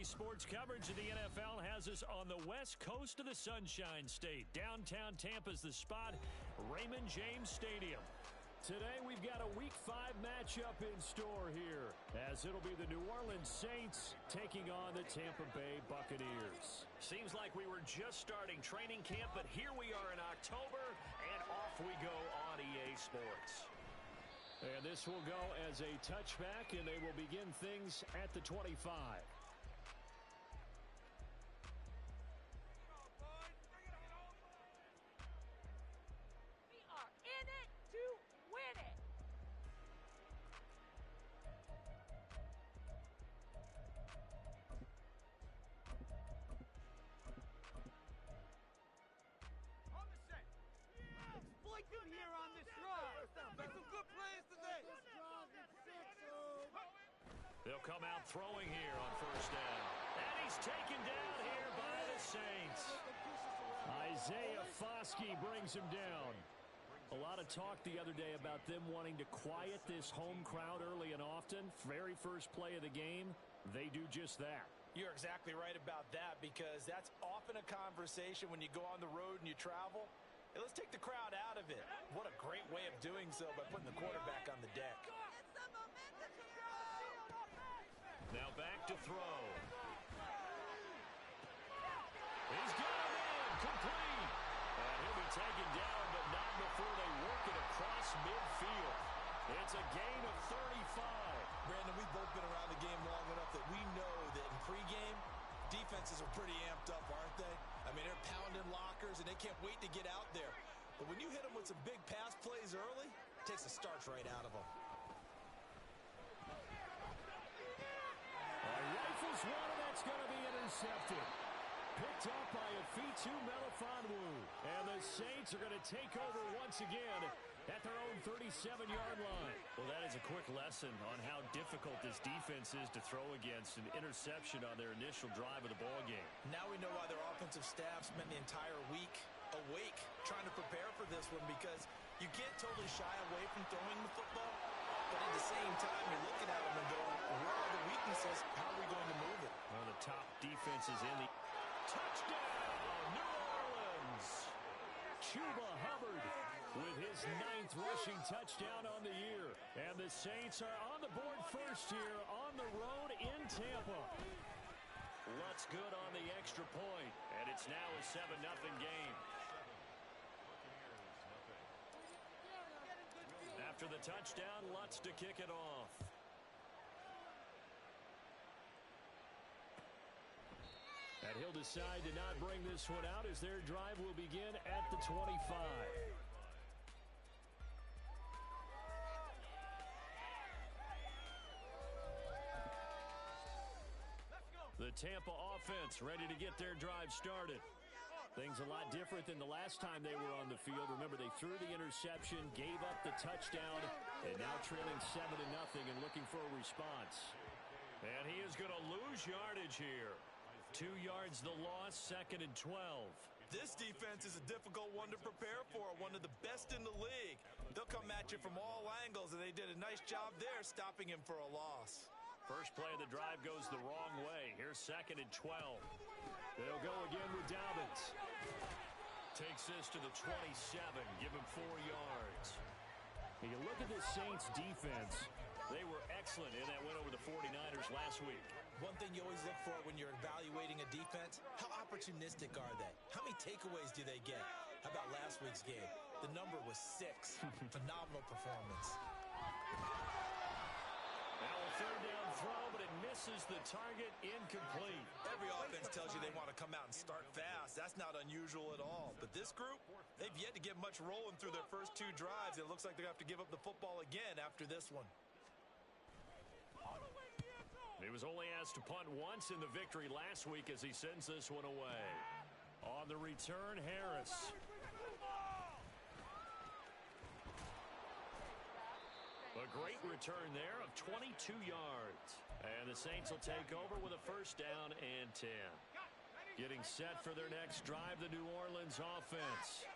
Sports coverage of the NFL has us on the west coast of the Sunshine State. Downtown Tampa's the spot, Raymond James Stadium. Today we've got a Week 5 matchup in store here, as it'll be the New Orleans Saints taking on the Tampa Bay Buccaneers. Seems like we were just starting training camp, but here we are in October, and off we go on EA Sports. And this will go as a touchback, and they will begin things at the 25. We are in it to win it. On the set. Exploit here on this drive. Make some good plays today. They'll come out throwing here on first down. And he's taken down here by the Saints. Isaiah Foskey brings him down. A lot of talk the other day about them wanting to quiet this home crowd early and often. Very first play of the game, they do just that. You're exactly right about that, because that's often a conversation when you go on the road and you travel. Hey, let's take the crowd out of it. What a great way of doing so by putting the quarterback on the deck. Now back to throw. He's got him in, complete. And he'll be taken down, but not before they work it across midfield. It's a gain of 35. Brandon, we've both been around the game long enough that we know that in pregame, defenses are pretty amped up, aren't they? I mean, they're pounding lockers, and they can't wait to get out there. But when you hit them with some big pass plays early, it takes the starch right out of them. Rifles one, and that's going to be intercepted. Picked up by Afitu Melifonwu. And the Saints are going to take over once again at their own 37-yard line. Well, that is a quick lesson on how difficult this defense is to throw against. An interception on their initial drive of the ballgame. Now we know why their offensive staff spent the entire week awake trying to prepare for this one, because you can't totally shy away from throwing the football, but at the same time you're looking at them and going, where are the weaknesses? How are we going to move it? One of the top defenses in the touchdown, New Orleans. Chuba Hubbard with his 9th rushing touchdown on the year. And the Saints are on the board first here on the road in Tampa. Lutz good on the extra point, and it's now a 7-0 game. After the touchdown, Lutz to kick it off. And he'll decide to not bring this one out as their drive will begin at the 25. The Tampa offense ready to get their drive started. Things a lot different than the last time they were on the field. Remember, they threw the interception, gave up the touchdown, and now trailing 7-0 and looking for a response. And he is going to lose yardage here. 2 yards the loss, 2nd and 12. This defense is a difficult one to prepare for, one of the best in the league. They'll come at you from all angles, and they did a nice job there stopping him for a loss. First play of the drive goes the wrong way. Here's 2nd and 12. They'll go again with Dobbins. Takes this to the 27. Give him 4 yards. And you look at this Saints defense. They were excellent in that win over the 49ers last week. One thing you always look for when you're evaluating a defense, how opportunistic are they? How many takeaways do they get? How about last week's game? The number was 6. Phenomenal performance. Now a 3rd down throw, but it misses the target, incomplete. Every offense tells you they want to come out and start fast. That's not unusual at all. But this group, they've yet to get much rolling through their first 2 drives. It looks like they're going to have to give up the football again after this one. He was only asked to punt once in the victory last week as he sends this one away. On the return, Harris. A great return there of 22 yards. And the Saints will take over with a 1st down and 10. Getting set for their next drive, the New Orleans offense.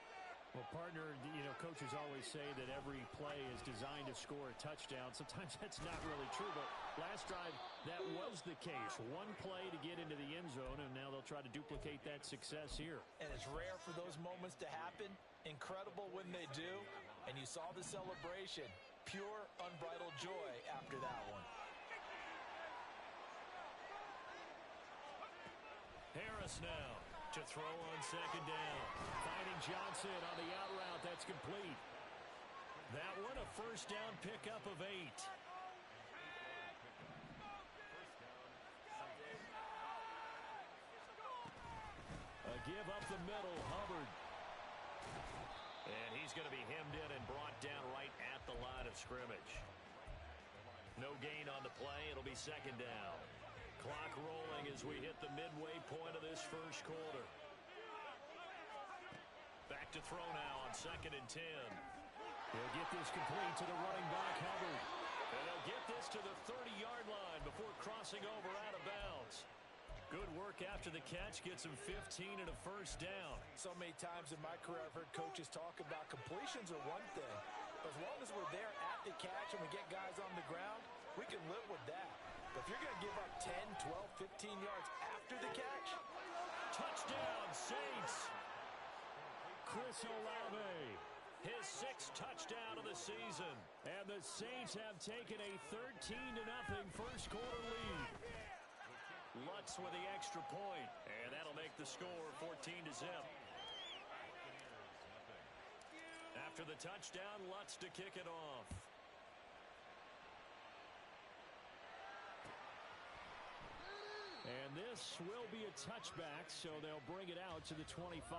Well, partner, you know, coaches always say that every play is designed to score a touchdown. Sometimes that's not really true, but Last drive, that was the case. One play to get into the end zone, and now they'll try to duplicate that success here. And it's rare for those moments to happen. Incredible when they do. And you saw the celebration. Pure, unbridled joy after that one. Harris now to throw on second down. Finding Johnson on the out route. That's complete. That one a first down pickup of 8. A give up the middle, Hubbard. And he's going to be hemmed in and brought down right at the line of scrimmage. No gain on the play. It'll be second down. Clock rolling as we hit the midway point of this first quarter. Back to throw now on 2nd and 10. He'll get this complete to the running back, Hubbard. And he'll get this to the 30-yard line before crossing over out of bounds. Good work after the catch. Gets him 15 and a first down. So many times in my career I've heard coaches talk about completions are one thing. But as long as we're there at the catch and we get guys on the ground, we can live with that. But if you're going to give up 10, 12, 15 yards after the catch. Touchdown, Saints. Chris Olave, his 6th touchdown of the season. And the Saints have taken a 13-0 first quarter lead. Lutz with the extra point, and that'll make the score 14-0. After the touchdown, Lutz to kick it off. And this will be a touchback, so they'll bring it out to the 25.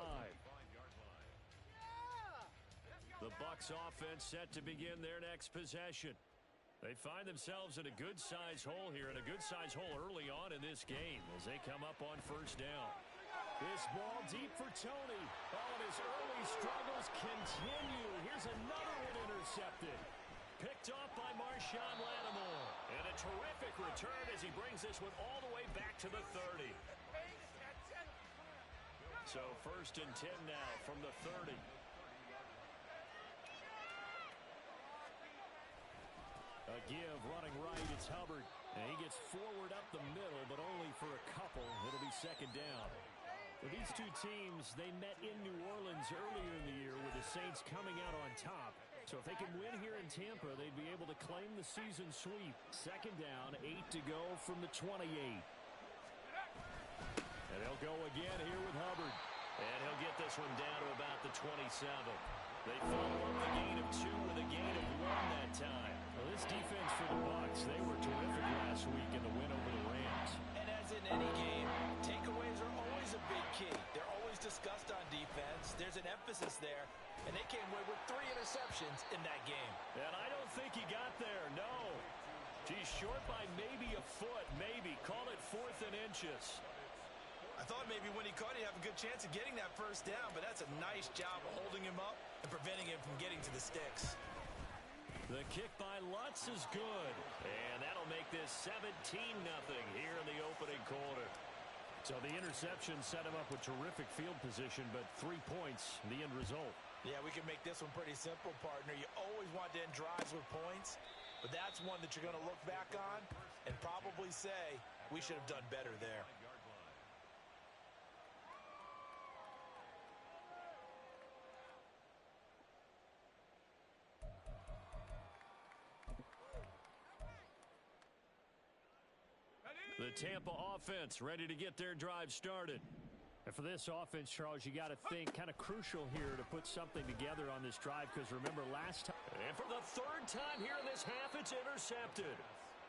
The Bucs offense set to begin their next possession. They find themselves in a good-sized hole here, and a good-sized hole early on in this game as they come up on first down. This ball deep for Tony. Oh, and his early struggles continue. Here's another one intercepted. Picked off by Marshawn Lattimore. And a terrific return as he brings this one all the way back to the 30. So 1st and 10 now from the 30. A give running right, it's Hubbard. And he gets forward up the middle, but only for a couple. It'll be second down. Well, these two teams, they met in New Orleans earlier in the year with the Saints coming out on top. So if they can win here in Tampa, they'd be able to claim the season sweep. Second down, 8 to go from the 28. And they'll go again here with Hubbard. And he'll get this one down to about the 27. They follow up the gain of 2 with a gain of 1 that time. Well, this defense for the Bucs, they were terrific last week in the win over the Rams. And as in any game, takeaways are always a big key. They're always discussed on defense. There's an emphasis there. And they came away with 3 interceptions in that game. And I don't think he got there, no. He's short by maybe a foot, maybe. Call it 4th and inches. I thought maybe when he caught it, he'd have a good chance of getting that first down, but that's a nice job of holding him up and preventing him from getting to the sticks. The kick by Lutz is good, and that'll make this 17-0 here in the opening quarter. So the interception set him up with terrific field position, but 3 points, the end result. Yeah, we can make this one pretty simple, partner. You always want to end drives with points, but that's one that you're going to look back on and probably say, we should have done better there. The Tampa offense ready to get their drive started. And for this offense, Charles, you got to think kind of crucial here to put something together on this drive, because remember last time. And for the 3rd time here in this half, it's intercepted.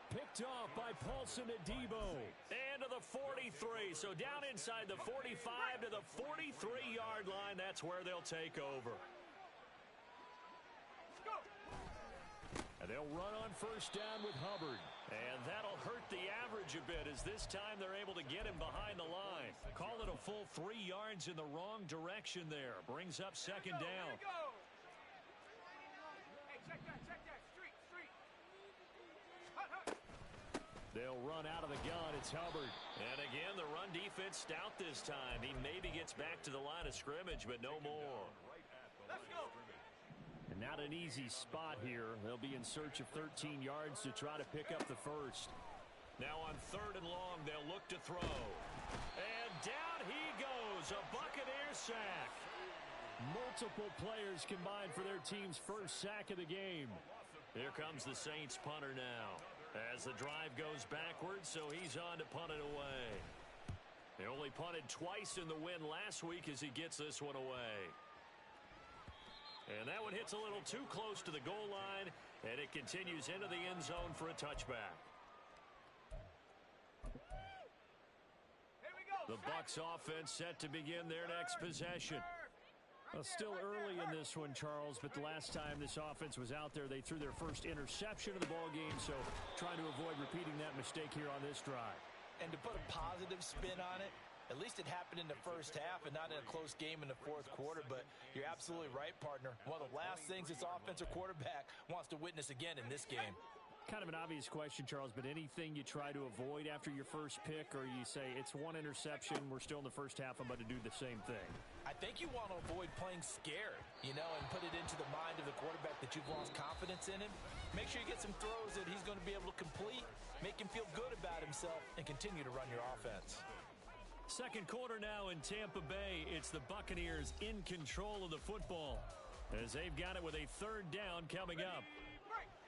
Picked off by Paulson Adebo. And to the 43. So down inside the 45 to the 43-yard line. That's where they'll take over. And they'll run on first down with Hubbard. And that'll hurt the average a bit, as this time they're able to get him behind the line. Call it a full 3 yards in the wrong direction there. Brings up second down. Hey, check that. Street. They'll run out of the gun. It's Hubbard. And again, the run defense stout this time. He maybe gets back to the line of scrimmage, but no more. Let's go. And not an easy spot here. They'll be in search of 13 yards to try to pick up the first. Now on 3rd and long, they'll look to throw. And down he goes, a Buccaneer sack. Multiple players combined for their team's first sack of the game. Here comes the Saints punter now. As the drive goes backwards, so he's on to punt it away. They only punted twice in the win last week as he gets this one away. And that one hits a little too close to the goal line, and it continues into the end zone for a touchback. The Bucs offense set to begin their next possession. Well, still early in this one, Charles, but the last time this offense was out there, they threw their first interception of the ball game, so trying to avoid repeating that mistake here on this drive. And to put a positive spin on it, at least it happened in the first half and not in a close game in the fourth quarter, but you're absolutely right, partner. One of the last things this offensive quarterback wants to witness again in this game. Kind of an obvious question, Charles, but anything you try to avoid after your first pick, or you say it's one interception, we're still in the first half, I'm about to do the same thing? I think you want to avoid playing scared, and put it into the mind of the quarterback that you've lost confidence in him. Make sure you get some throws that he's going to be able to complete, make him feel good about himself, and continue to run your offense. Second quarter now in Tampa Bay. It's the Buccaneers in control of the football as they've got it with a 3rd down coming up.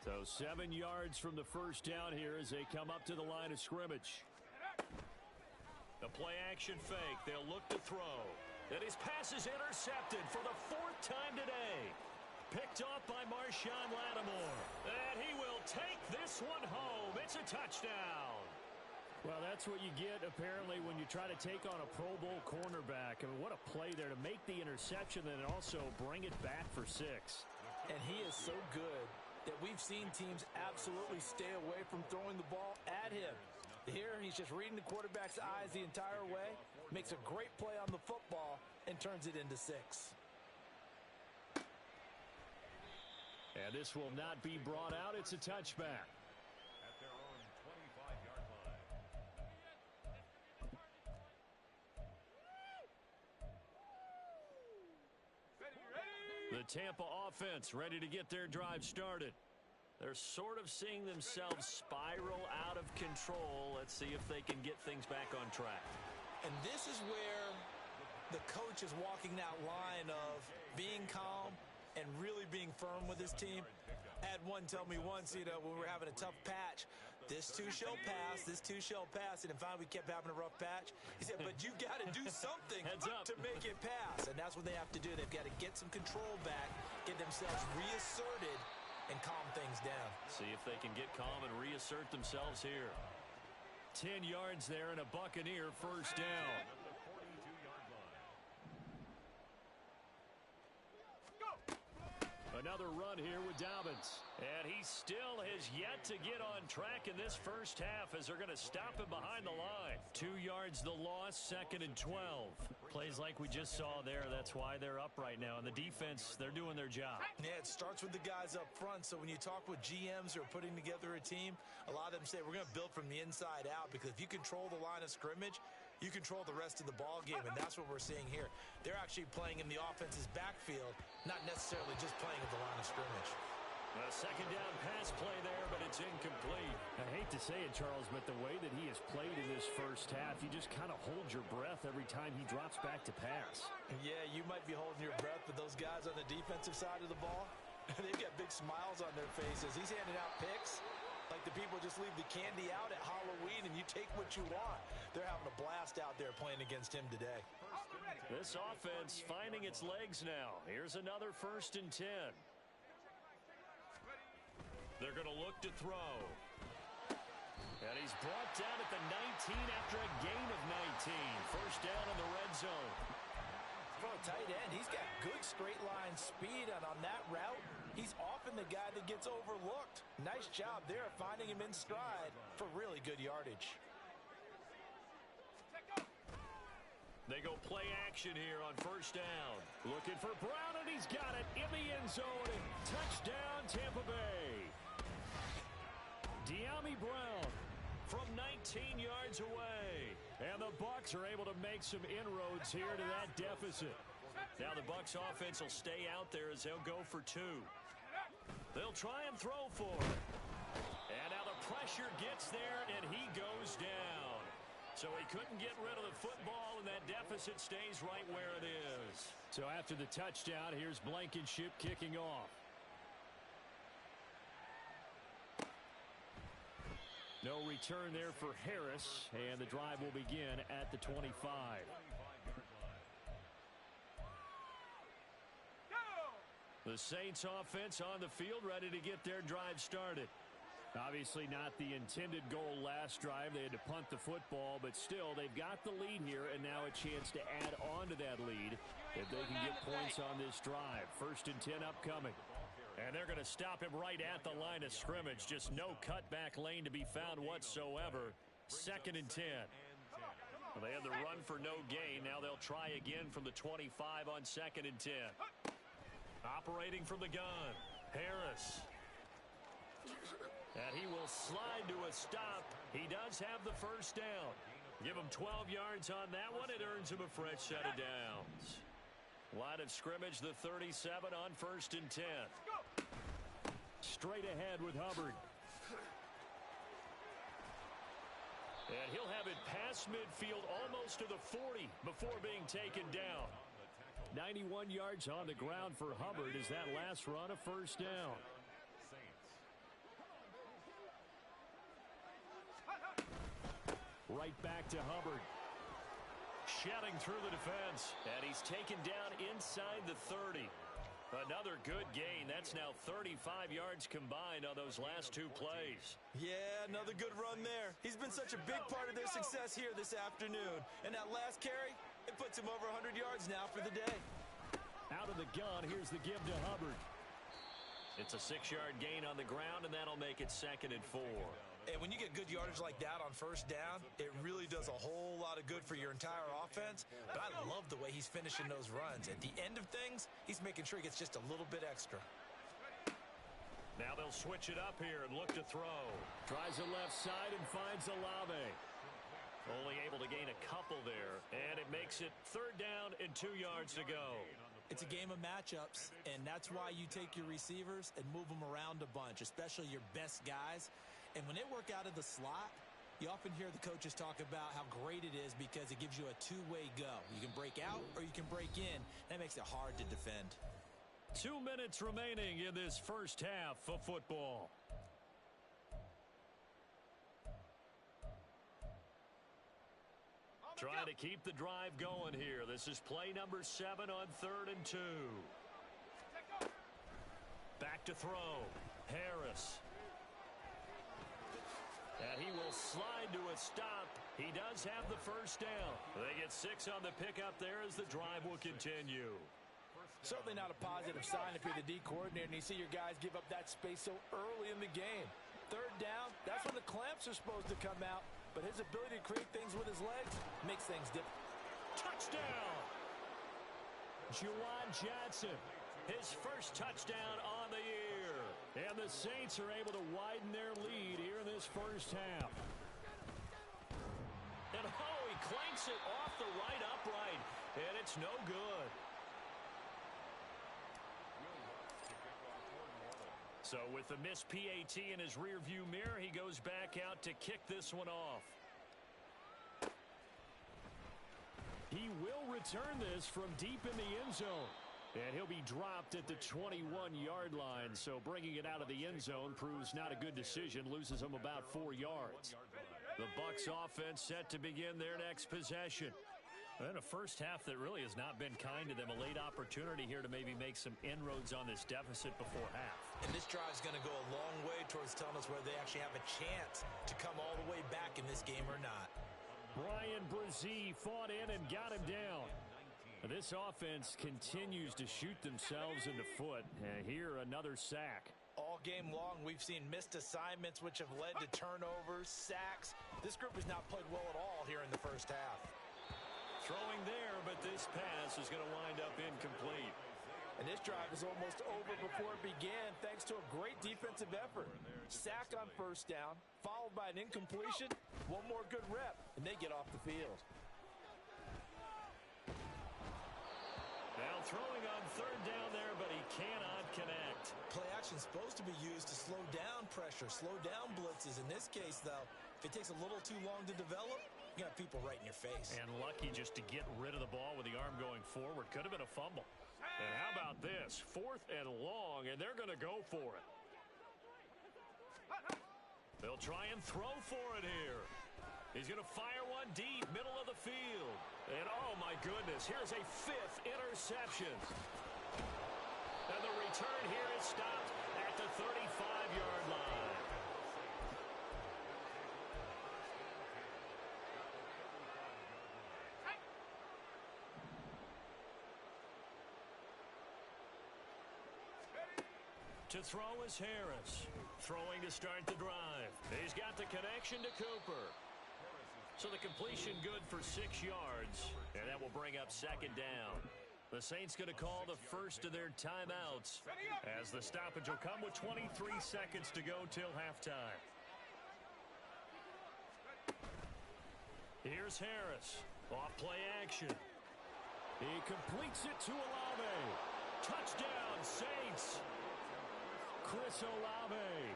So 7 yards from the first down here as they come up to the line of scrimmage. The play-action fake. They'll look to throw. And his pass is intercepted for the 4th time today. Picked off by Marshawn Lattimore. And he will take this one home. It's a touchdown. Well, that's what you get, apparently, when you try to take on a Pro Bowl cornerback. I mean, what a play there to make the interception and also bring it back for 6. And he is so good that we've seen teams absolutely stay away from throwing the ball at him. Here, he's just reading the quarterback's eyes the entire way, makes a great play on the football, and turns it into 6. And this will not be brought out. It's a touchback. At their own 25-yard line. The Tampa offense ready to get their drive started. They're sort of seeing themselves spiral out of control. Let's see if they can get things back on track. And this is where the coach is walking that line of being calm and really being firm with his team. I had one tell me once, when we were having a tough patch, this too shall pass, this too shall pass, and finally we kept having a rough patch. He said, but you got to do something to make it pass, and that's what they have to do. They've got to get some control back, get themselves reasserted, and calm things down. See if they can get calm and reassert themselves here. 10 yards there and a Buccaneer first down. Another run here with Dobbins. And he still has yet to get on track in this first half as they're going to stop him behind the line. 2 yards the loss, 2nd and 12. Plays like we just saw there. That's why they're up right now. And the defense, they're doing their job. Yeah, it starts with the guys up front. So when you talk with GMs who are putting together a team, a lot of them say we're going to build from the inside out, because if you control the line of scrimmage, you control the rest of the ball game, and that's what we're seeing here. They're actually playing in the offense's backfield, not necessarily just playing at the line of scrimmage. A second down pass play there, but it's incomplete. I hate to say it, Charles, but the way that he has played in this first half, you just kind of hold your breath every time he drops back to pass. Yeah, you might be holding your breath, but those guys on the defensive side of the ball, they've got big smiles on their faces. He's handing out picks like the people just leave the candy out at Halloween and you take what you want. They're having a blast out there playing against him today. This offense finding its legs now. Here's another 1st and 10. They're going to look to throw. And he's brought down at the 19 after a gain of 19. First down in the red zone. For a tight end, he's got good straight line speed, and on that route, he's often the guy that gets overlooked. Nice job there finding him in stride for really good yardage. They go play action here on first down. Looking for Brown, and he's got it in the end zone. And touchdown, Tampa Bay. De'Ami Brown from 19 yards away. And the Bucs are able to make some inroads here to that deficit. Now the Bucs offense will stay out there as they'll go for 2. They'll try and throw for it. And now the pressure gets there, and he goes down. So he couldn't get rid of the football, and that deficit stays right where it is. So after the touchdown, here's Blankenship kicking off. No return there for Harris, and the drive will begin at the 25. The Saints offense on the field ready to get their drive started. Obviously not the intended goal last drive. They had to punt the football, but still they've got the lead here, and now a chance to add on to that lead if they can get points on this drive. 1st and 10 upcoming. And they're going to stop him right at the line of scrimmage. Just no cutback lane to be found whatsoever. 2nd and 10. Well, they had the run for no gain. Now they'll try again from the 25 on 2nd and 10. Operating from the gun, Harris. And he will slide to a stop. He does have the first down. Give him 12 yards on that one. It earns him a fresh set of downs. Line of scrimmage, the 37 on 1st and 10. Straight ahead with Hubbard. And he'll have it past midfield almost to the 40 before being taken down. 91 yards on the ground for Hubbard as that last run a first down. Right back to Hubbard. Shedding through the defense. And he's taken down inside the 30. Another good gain. That's now 35 yards combined on those last 2 plays. Yeah, another good run there. He's been such a big part of their success here this afternoon. And that last carry, it puts him over 100 yards now for the day. Out of the gun, here's the give to Hubbard. It's a 6-yard gain on the ground, and that'll make it 2nd and 4. And when you get good yardage like that on first down, it really does a whole lot of good for your entire offense. But I love the way he's finishing those runs. At the end of things, he's making sure he gets just a little bit extra. Now they'll switch it up here and look to throw. Tries the left side and finds Olave. Only able to gain a couple there. And it makes it 3rd down and 2 yards to go. It's a game of matchups, and that's why you take your receivers and move them around a bunch, especially your best guys. And when they work out of the slot, you often hear the coaches talk about how great it is because it gives you a 2-way go. You can break out or you can break in. That makes it hard to defend. 2 minutes remaining in this first half of football. Trying to keep the drive going here. This is play number 7 on 3rd and 2. Back to throw. Harris. And he will slide to a stop. He does have the first down. They get 6 on the pickup there as the drive will continue. Certainly not a positive sign if you're the D coordinator and you see your guys give up that space so early in the game. 3rd down, that's when the clamps are supposed to come out. But his ability to create things with his legs makes things different. Touchdown! Juwan Johnson, his first touchdown on the year. And the Saints are able to widen their lead here in this first half. And he clanks it off the right upright. And it's no good. So with the missed PAT in his rearview mirror, he goes back out to kick this one off. He will return this from deep in the end zone. And he'll be dropped at the 21-yard line. So bringing it out of the end zone proves not a good decision. Loses him about 4 yards. The Bucs offense set to begin their next possession. And a first half that really has not been kind to them. A late opportunity here to maybe make some inroads on this deficit before half. And this drive's going to go a long way towards telling us whether they actually have a chance to come all the way back in this game or not. Brian Brzee fought in and got him down. This offense continues to shoot themselves in the foot. And here, another sack. All game long, we've seen missed assignments which have led to turnovers, sacks. This group has not played well at all here in the first half. Throwing there, but this pass is going to wind up incomplete. And this drive is almost over before it began thanks to a great defensive effort. Sack on first down, followed by an incompletion, one more good rep, and they get off the field. They'll throwing on third down there, but he cannot connect. Play action is supposed to be used to slow down pressure, slow down blitzes. In this case, though, if it takes a little too long to develop, you got people right in your face. And lucky just to get rid of the ball with the arm going forward. Could have been a fumble. And how about this? 4th and long, and they're going to go for it. They'll try and throw for it here. He's going to fire one deep, middle of the field. And, oh, my goodness, here's a 5th interception. And the return here is stopped at the 35-yard line. To throw is Harris. Throwing to start the drive. He's got the connection to Cooper. So the completion good for 6 yards. And that will bring up 2nd down. The Saints going to call the first of their timeouts as the stoppage will come with 23 seconds to go till halftime. Here's Harris. Off play action. He completes it to Olave. Touchdown, Saints. Chris Olave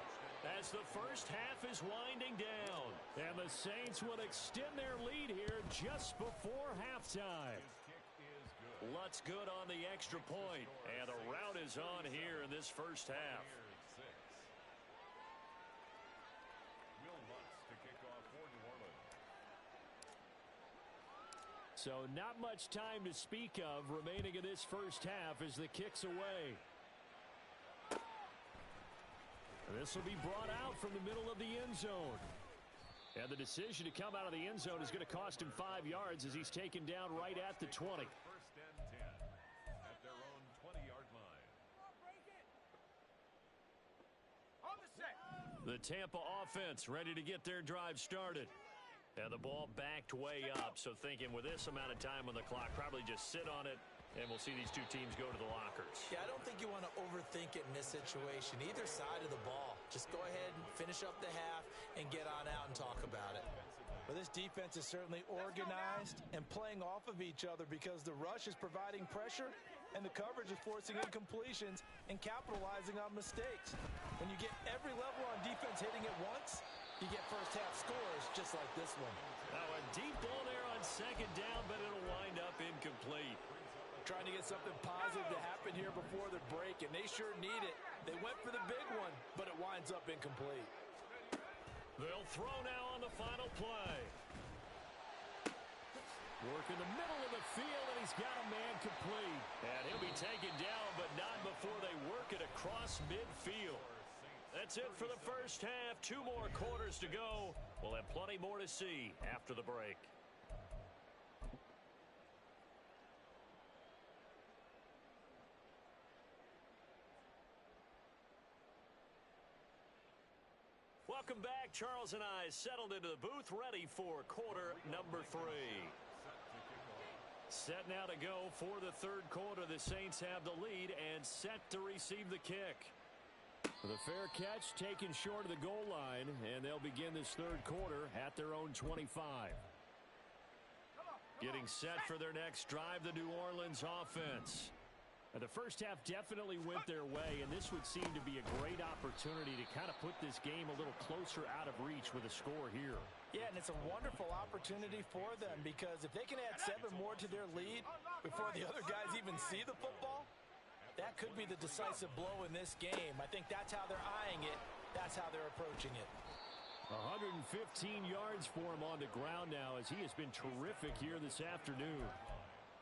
as the first half is winding down. And the Saints will extend their lead here just before halftime. Lutz good on the extra point. And the rout is on here in this first half. So not much time to speak of remaining in this first half as the kick's away. And this will be brought out from the middle of the end zone. And the decision to come out of the end zone is going to cost him 5 yards as he's taken down right at the 20. 1st and 10 at their own 20-yard line. On the set. The Tampa offense ready to get their drive started. And the ball backed way up. So thinking with this amount of time on the clock, probably just sit on it. And we'll see these two teams go to the lockers. Yeah, I don't think you want to overthink it in this situation. Either side of the ball. Just go ahead and finish up the half and get on out and talk about it. Well, this defense is certainly organized and playing off of each other because the rush is providing pressure and the coverage is forcing incompletions and capitalizing on mistakes. When you get every level on defense hitting at once, you get first half scores just like this one. Now a deep ball there on 2nd down, but it'll wind up incomplete. Trying to get something positive to happen here before the break, and they sure need it. They went for the big one, but it winds up incomplete. They'll throw now on the final play. Work in the middle of the field, and he's got a man complete. And he'll be taken down, but not before they work it across midfield. That's it for the first half. 2 more quarters to go. We'll have plenty more to see after the break. Welcome back. Charles and I settled into the booth, ready for quarter number 3. Set now to go for the 3rd quarter. The Saints have the lead and set to receive the kick. The fair catch taken short of the goal line, and they'll begin this 3rd quarter at their own 25. Getting set for their next drive, the New Orleans offense. The first half definitely went their way, and this would seem to be a great opportunity to kind of put this game a little closer out of reach with a score here. Yeah, and it's a wonderful opportunity for them because if they can add 7 more to their lead before the other guys even see the football, that could be the decisive blow in this game. I think that's how they're eyeing it. That's how they're approaching it. 115 yards for him on the ground now as he has been terrific here this afternoon.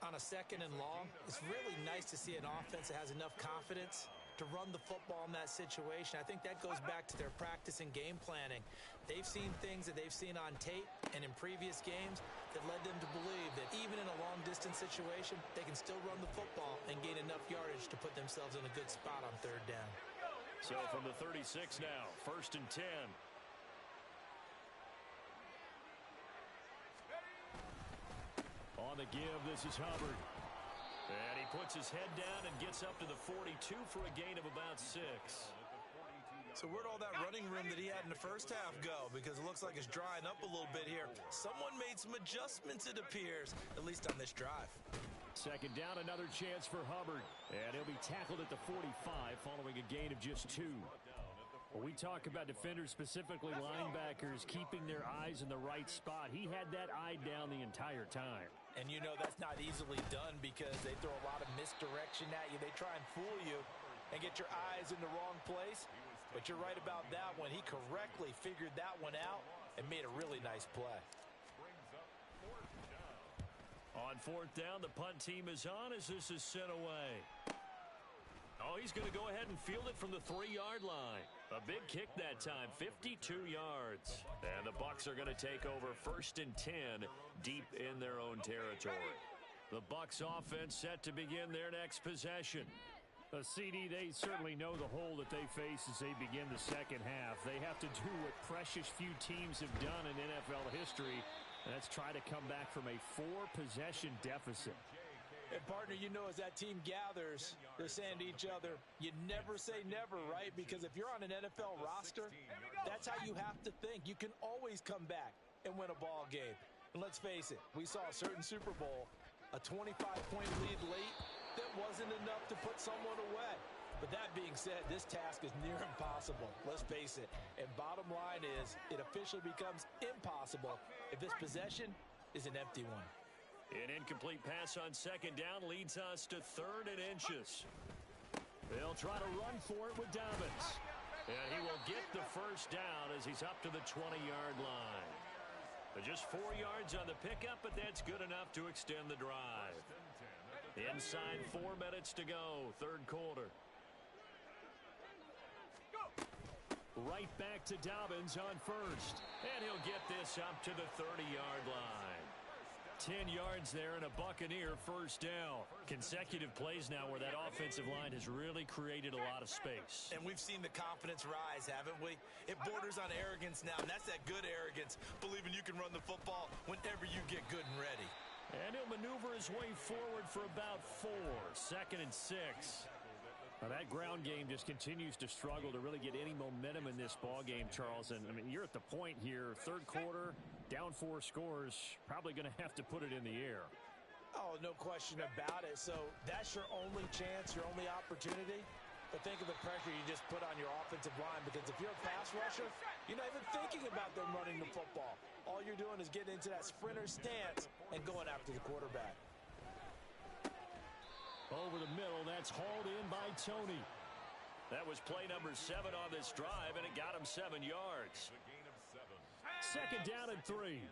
On a 2nd and long, it's really nice to see an offense that has enough confidence to run the football in that situation. I think that goes back to their practice and game planning. They've seen things that they've seen on tape and in previous games that led them to believe that even in a long-distance situation, they can still run the football and gain enough yardage to put themselves in a good spot on 3rd down. So from the 36 now, 1st and 10. On the give, this is Hubbard. And he puts his head down and gets up to the 42 for a gain of about 6. So where'd all that running room that he had in the first half go? Because it looks like it's drying up a little bit here. Someone made some adjustments, it appears, at least on this drive. Second down, another chance for Hubbard. And he'll be tackled at the 45 following a gain of just 2. When we talk about defenders, specifically linebackers, keeping their eyes in the right spot, he had that eye down the entire time. And you know that's not easily done because they throw a lot of misdirection at you. They try and fool you and get your eyes in the wrong place. But you're right about that one. He correctly figured that one out and made a really nice play. On fourth down, the punt team is on as this is sent away. Oh, he's going to go ahead and field it from the 3-yard line. A big kick that time, 52 yards. And the Bucs are going to take over 1st and 10 deep in their own territory. The Bucs offense set to begin their next possession. CD, they certainly know the hole that they face as they begin the second half. They have to do what precious few teams have done in NFL history, and that's try to come back from a 4-possession deficit. And, partner, you know as that team gathers, they're saying to each other, you never say never, right? Because if you're on an NFL roster, that's how you have to think. You can always come back and win a ball game. And let's face it, we saw a certain Super Bowl, a 25-point lead late, that wasn't enough to put someone away. But that being said, this task is near impossible. Let's face it. And bottom line is, it officially becomes impossible if this possession is an empty one. An incomplete pass on second down leads us to 3rd and inches. They'll try to run for it with Dobbins. And he will get the first down as he's up to the 20-yard line. Just 4 yards on the pickup, but that's good enough to extend the drive. Inside 4 minutes to go, 3rd quarter. Right back to Dobbins on first. And he'll get this up to the 30-yard line. 10 yards there and a Buccaneer first down. Consecutive plays now where that offensive line has really created a lot of space. And we've seen the confidence rise, haven't we? It borders on arrogance now, and that's that good arrogance, believing you can run the football whenever you get good and ready. And he'll maneuver his way forward for about 4. 2nd and 6. Now that ground game just continues to struggle to really get any momentum in this ball game, Charles. And I mean, you're at the point here, 3rd quarter, down 4 scores, probably going to have to put it in the air. Oh, no question about it. So that's your only chance, your only opportunity. But think of the pressure you just put on your offensive line, because if you're a pass rusher, you're not even thinking about them running the football. All you're doing is getting into that sprinter stance and going after the quarterback. Over the middle, that's hauled in by Tony. That was play number 7 on this drive, and it got him 7 yards. 2nd down and 3.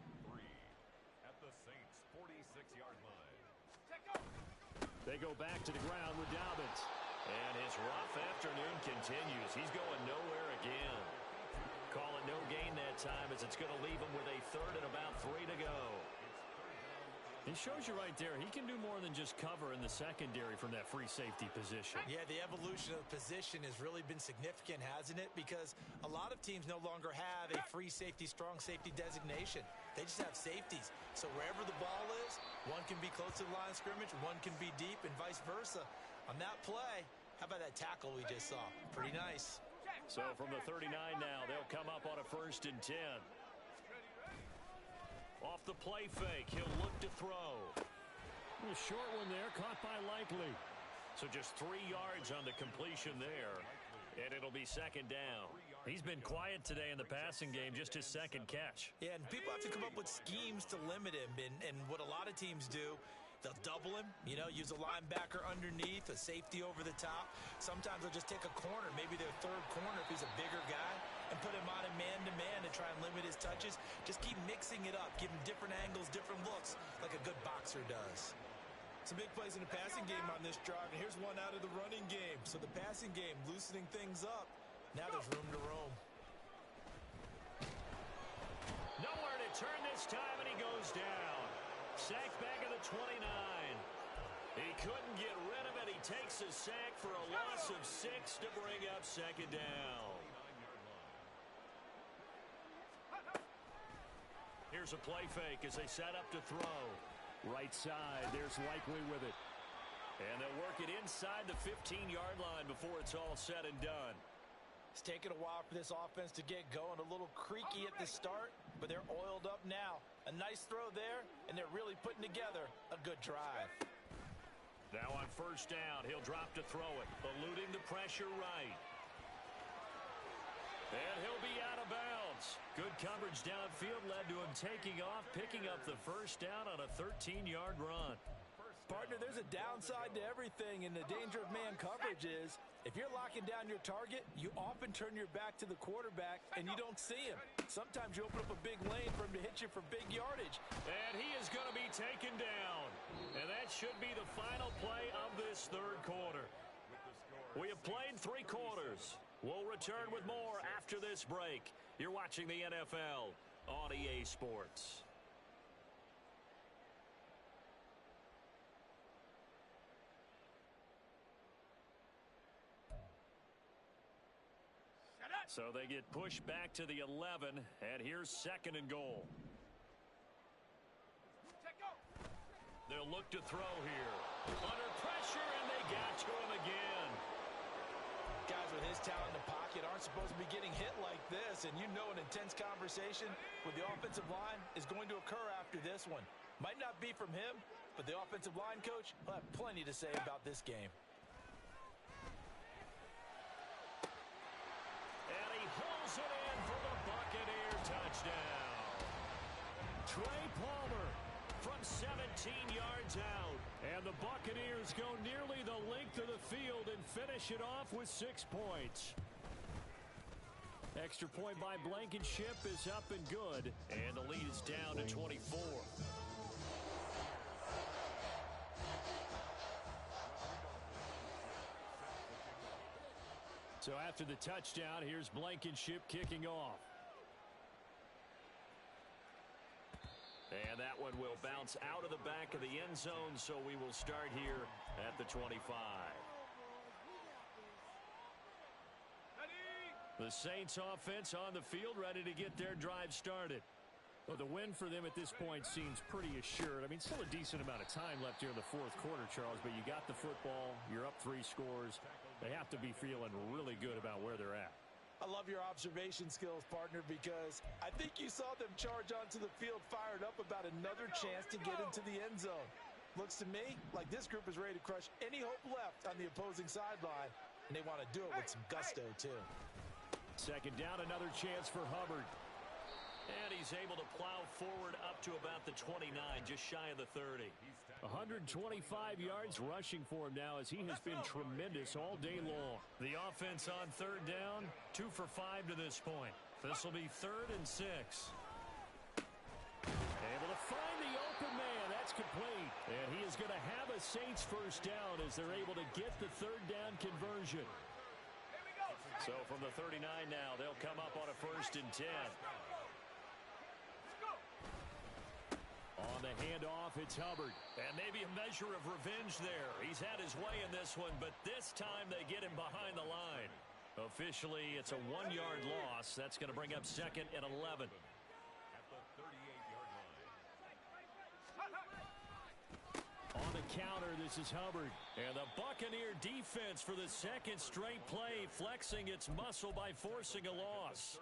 At the Saints' 46-yard line. They go back to the ground with Dobbins. And his rough afternoon continues. He's going nowhere again. Call it no gain that time as it's going to leave him with a 3rd and about 3 to go. It shows you right there, he can do more than just cover in the secondary from that free safety position. Yeah, the evolution of the position has really been significant, hasn't it? Because a lot of teams no longer have a free safety, strong safety designation. They just have safeties. So wherever the ball is, one can be close to the line of scrimmage, one can be deep, and vice versa. On that play, how about that tackle we just saw? Pretty nice. So from the 39 now, they'll come up on a 1st and 10. Off the play fake, he'll look to throw. A short one there, caught by Likely. So just 3 yards on the completion there, and it'll be 2nd down. He's been quiet today in the passing game, just his 2nd catch. Yeah, and people have to come up with schemes to limit him, and what a lot of teams do, they'll double him, use a linebacker underneath, a safety over the top. Sometimes they'll just take a corner, maybe their 3rd corner if he's a bigger guy, and put him on a man-to-man to try and limit his touches. Just keep mixing it up, give him different angles, different looks, like a good boxer does. Some big plays in the passing game on this drive, and here's one out of the running game. So the passing game loosening things up. Now there's room to roam. Nowhere to turn this time, and he goes down. Sacked back at the 29. He couldn't get rid of it. He takes a sack for a loss of 6 to bring up 2nd down. Here's a play fake as they set up to throw. Right side, there's Likely with it. And they'll work it inside the 15-yard line before it's all said and done. It's taken a while for this offense to get going. A little creaky at the start, but they're oiled up now. A nice throw there, and they're really putting together a good drive. Now on first down, he'll drop to throw it, eluding the pressure right. And he'll be out of bounds. Good coverage downfield led to him taking off, picking up the first down on a 13-yard run. Partner, there's a downside to everything, and the danger of man coverage is if you're locking down your target, you often turn your back to the quarterback and you don't see him. Sometimes you open up a big lane for him to hit you for big yardage. And he is going to be taken down. And that should be the final play of this third quarter. We have played 3 quarters. We'll return with more after this break. You're watching the NFL on EA Sports. So they get pushed back to the 11, and here's 2nd and goal. They'll look to throw here. Under pressure, and they got to him again. Guys with his talent in the pocket aren't supposed to be getting hit like this, and you know an intense conversation with the offensive line is going to occur after this one. Might not be from him, but the offensive line coach will have plenty to say about this game. And he hauls it in for the Buccaneer touchdown. Trey Palmer from 17 yards out. And the Buccaneers go nearly the length of the field and finish it off with 6 points. Extra point by Blankenship is up and good. And the lead is down to 24. So after the touchdown, here's Blankenship kicking off. And that one will bounce out of the back of the end zone, so we will start here at the 25. The Saints offense on the field, ready to get their drive started. Well, the win for them at this point seems pretty assured. I mean, still a decent amount of time left here in the fourth quarter, Charles, but you got the football, you're up 3 scores. They have to be feeling really good about where they're at. I love your observation skills, partner, because I think you saw them charge onto the field fired up about another chance to get into the end zone. Looks to me like this group is ready to crush any hope left on the opposing sideline, and they want to do it with some gusto, too. 2nd down, another chance for Hubbard. And he's able to plow forward up to about the 29, just shy of the 30. 125 yards rushing for him now as he has been tremendous all day long. The offense on 3rd down, 2 for 5 to this point. This will be 3rd and 6. Able to find the open man. That's complete. And he is going to have a Saints first down as they're able to get the 3rd down conversion. So from the 39 now, they'll come up on a 1st and 10. On the handoff, it's Hubbard. And maybe a measure of revenge there. He's had his way in this one, but this time they get him behind the line. Officially, it's a 1-yard loss. That's going to bring up 2nd and 11. At the 38-yard line. On the counter, this is Hubbard. And the Buccaneer defense for the 2nd straight play, flexing its muscle by forcing a loss.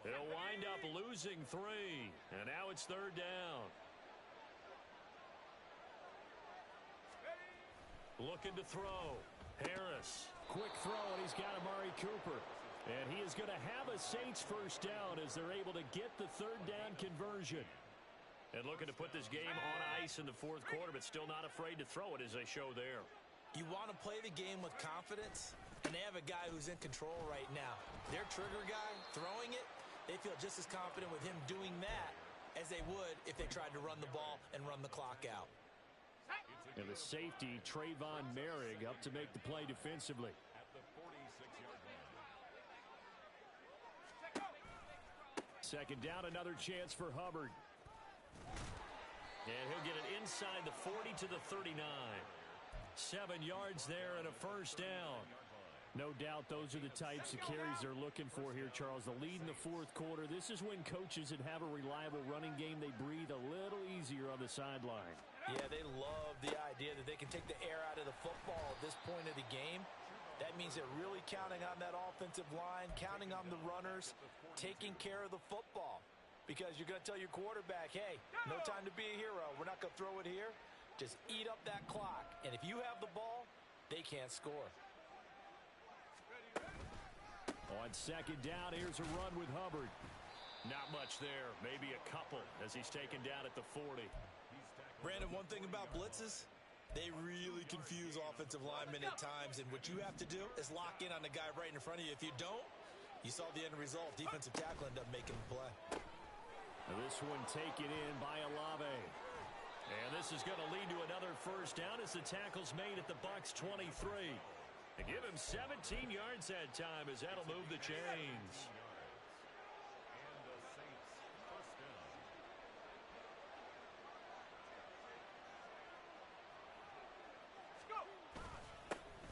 He'll wind up losing 3. And now it's 3rd down. Looking to throw. Harris. Quick throw, and he's got Amari Cooper. And he is going to have a Saints first down as they're able to get the 3rd down conversion. And looking to put this game on ice in the 4th quarter, but still not afraid to throw it as they show there. You want to play the game with confidence, and they have a guy who's in control right now. Their trigger guy, throwing it, they feel just as confident with him doing that as they would if they tried to run the ball and run the clock out. And the safety, Trayvon Merrick, up to make the play defensively. At the 46-yard line. 2nd down, another chance for Hubbard. And he'll get it inside the 40 to the 39. 7 yards there and a first down. No doubt those are the types of carries they're looking for here, Charles. The lead in the 4th quarter. This is when coaches that have a reliable running game, they breathe a little easier on the sideline. Yeah, they love the idea that they can take the air out of the football at this point of the game. That means they're really counting on that offensive line, counting on the runners, taking care of the football. Because you're going to tell your quarterback, hey, no time to be a hero. We're not going to throw it here. Just eat up that clock. And if you have the ball, they can't score. On second down, here's a run with Hubbard. Not much there, maybe a couple as he's taken down at the 40. Brandon, one thing about blitzes, they really confuse offensive linemen at times, and what you have to do is lock in on the guy right in front of you. If you don't, you saw the end result. Defensive tackle ended up making the play. And this one taken in by Olave. And this is going to lead to another first down as the tackle's made at the Bucs 23. And give him 17 yards that time as that'll move the chains.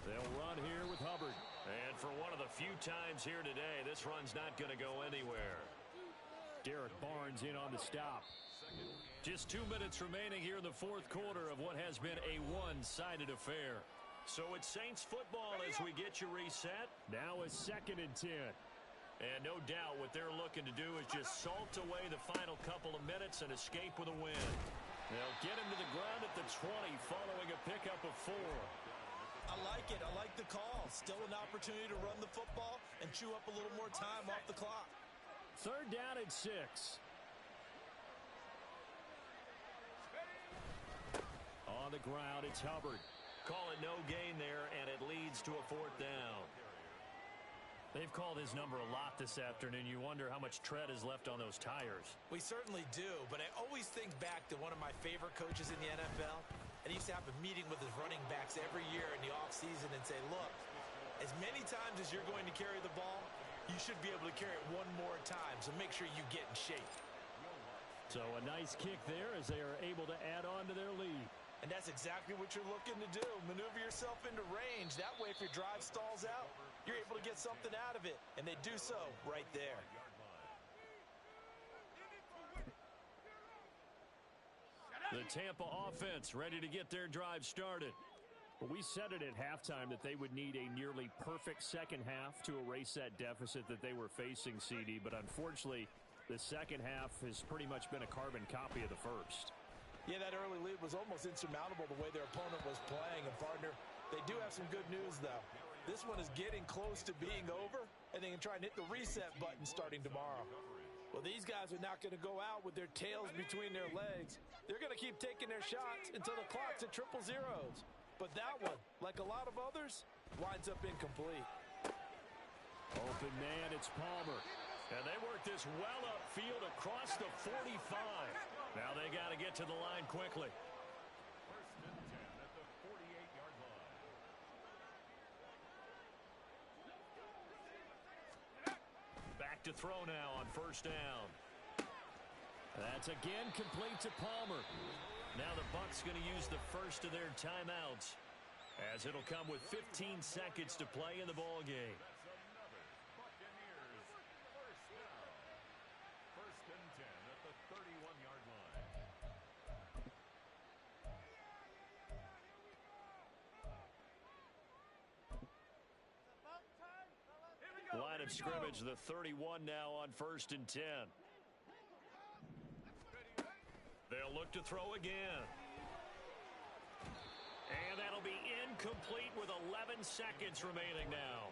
They'll run here with Hubbard. And for one of the few times here today, this run's not going to go anywhere. Derek Barnes in on the stop. Just 2 minutes remaining here in the fourth quarter of what has been a one-sided affair. So it's Saints football as we get you reset. Now a 2nd and 10. And no doubt what they're looking to do is just salt away the final couple of minutes and escape with a win. They'll get him to the ground at the 20 following a pickup of 4. I like it. I like the call. Still an opportunity to run the football and chew up a little more time off the clock. 3rd down and 6. On the ground, it's Hubbard. Call it no gain there, and it leads to a 4th down. They've called his number a lot this afternoon. You wonder how much tread is left on those tires. We certainly do, but I always think back to one of my favorite coaches in the NFL. And he used to have a meeting with his running backs every year in the offseason and say, look, as many times as you're going to carry the ball, you should be able to carry it one more time, so make sure you get in shape. So a nice kick there as they are able to add on to their lead. And that's exactly what you're looking to do. Maneuver yourself into range. That way, if your drive stalls out, you're able to get something out of it. And they do so right there. The Tampa offense ready to get their drive started. Well, we said it at halftime that they would need a nearly perfect second half to erase that deficit that they were facing, CD. But unfortunately, the second half has pretty much been a carbon copy of the first. Yeah, that early lead was almost insurmountable the way their opponent was playing. And, partner, they do have some good news, though. This one is getting close to being over, and they can try and hit the reset button starting tomorrow. Well, these guys are not going to go out with their tails between their legs. They're going to keep taking their shots until the clock's at 000. But that one, like a lot of others, winds up incomplete. Open man, it's Palmer. And they work this well upfield across the 45. Now they got to get to the line quickly. 1st and 10 at the 48-yard line. Back to throw now on 1st down. That's again complete to Palmer. Now the Bucs going to use the first of their timeouts, as it'll come with 15 seconds to play in the ball game. Buccaneers 1st down. 1st and 10 at the 31-yard line. Line of scrimmage, the 31 now on 1st and 10. They'll look to throw again. And that'll be incomplete with 11 seconds remaining now.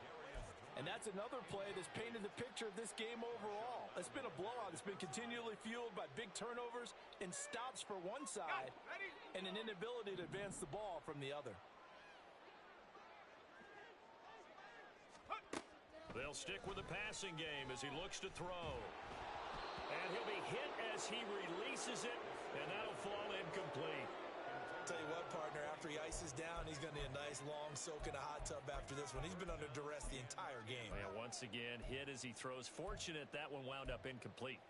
And that's another play that's painted the picture of this game overall. It's been a blowout. It's been continually fueled by big turnovers and stops for one side and an inability to advance the ball from the other. They'll stick with the passing game as he looks to throw. And he'll be hit as he releases it, and that'll fall incomplete. Tell you what, partner, after he ices down, he's going to need a nice long soak in a hot tub after this one. He's been under duress the entire game. Yeah, once again, hit as he throws. Fortunate that one wound up incomplete.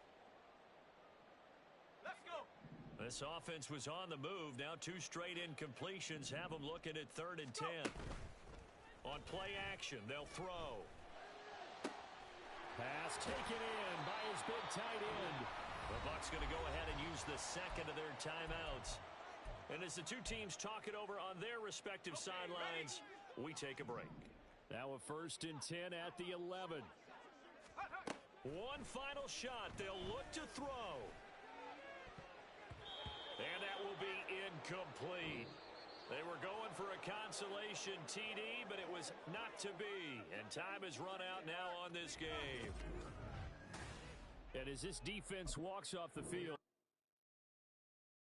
Let's go. This offense was on the move. Now 2 straight incompletions have them looking at 3rd and 10. On play action, they'll throw. Pass taken in by his big tight end. The Bucs going to go ahead and use the second of their timeouts. And as the two teams talk it over on their respective sidelines, we take a break. Now a 1st and 10 at the 11. One final shot. They'll look to throw. And that will be incomplete. They were going for a consolation TD, but it was not to be. And time has run out now on this game. And as this defense walks off the field,